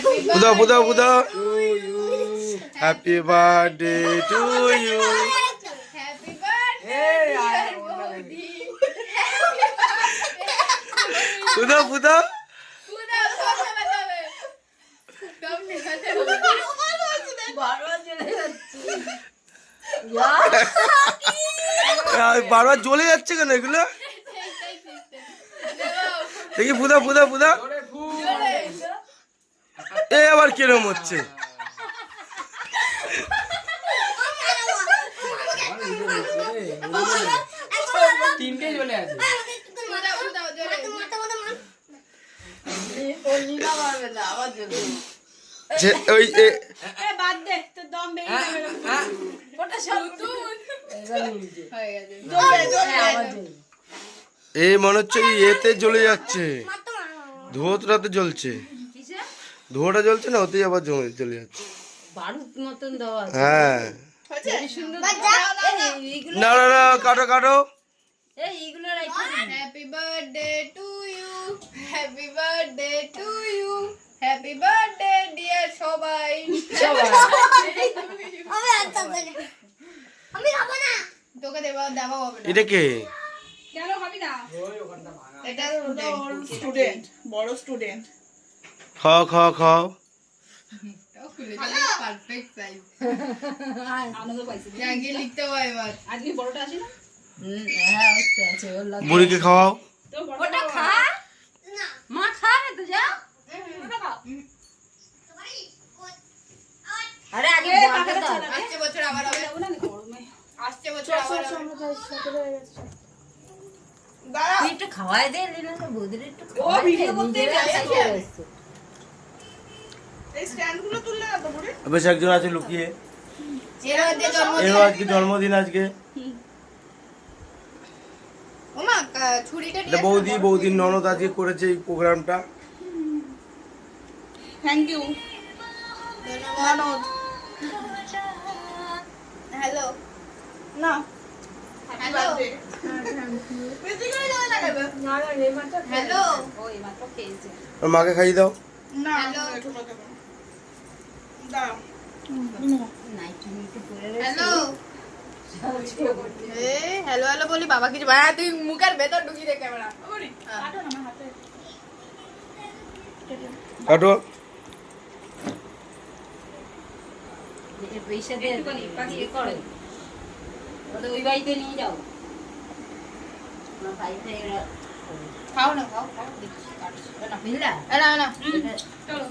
Buddha, Buddha, Buddha. Happy birthday to you. Happy birthday, dear Bodhi. Buddha, Buddha. Buddha, কথা বাজাবে। দম নিভাতে হবে। বারবার চলে যাচ্ছে। বারবার জ্বলে যাচ্ছে কেন এগুলো? দেখি বুদা বুদা বুদা এ আবার কিরম হচ্ছে? তিনটে চলে আছে। ওই বাদ দে তোর দম বেরিয়ে যাবে ওটা সব এ মনে হচ্ছে এতে জ্বলে যাচ্ছে, ধোঁয়াতে জ্বলছে, ধোঁয়াটা জ্বলছে না, ওতেই আবার জ্বলে যাচ্ছে। বারুদ মতন দেওয়া আছে। হ্যাঁ সুন্দর না না না, কাটো কাটো। এই এইগুলো রাখি Happy birthday to you. Happy birthday to you. Happy birthday dear সবাই। আমি খাবো না। তোকে দেওয়া হবে না। এটা কে? কেন খাবি না? এটা স্টুডেন্ট, বড় স্টুডেন্ট। খাও খাও খাও। Perfect size. আনন্দ পাইছি। জাগি লিখতে হয় এবার। আজকে বড়টা আসি না? হ্যাঁ ওটা আছে ওর লাগে। বুড়িকে খাওয়াও। ওটা খা না। মা খাবে তো যা ওটা খা। আরে আগে বলতে দাও। আসছে বছর আবার হবে। আসছে বছর আবার হবে। দাঁড়া, তুই একটু খাওয়াই দে লিনা তো বৌদির একটু ও খাওয়াই দে। ভিডিও করতে নিজের গেছে। কাছে চলে এসছে। এই স্ট্যান্ডগুলো তুললে না তো বুড়ি? বেশ একজন আছে লুকিয়ে, এর মধ্যে জন্মদিন। এর আজকে জন্মদিন আজকে। ওমা ছুরিটা এটা বৌদি, বৌদির ননদ আজকে করেছে এই প্রোগ্রামটা। থ্যাংক ইউ ধন্যবাদ। হ্যালো না। হ্যালো বেশি করে জল লাগাবে। না না রে মাটা হ্যালো ওই মাত্র খেয়েছে। ওর মাকে খাইয়ে দাও। না, হ্যালো। একটু কথা বলো। দাঁড়াও। নাইটি নিতে পরে হ্যালো হ্যালো হ্যালো বলি বাবা কিছু তুই মুখের ভেতর ঢুকিয়ে দে ক্যামেরা। কাটো না আমার হাতে। কাটো। এর পয়সা দিয়ে ইয়ে করো ওটা ওই বাড়িতে নিয়ে যাও আমার বাড়িতে এরা খাও না খাও বুঝলা না না চলো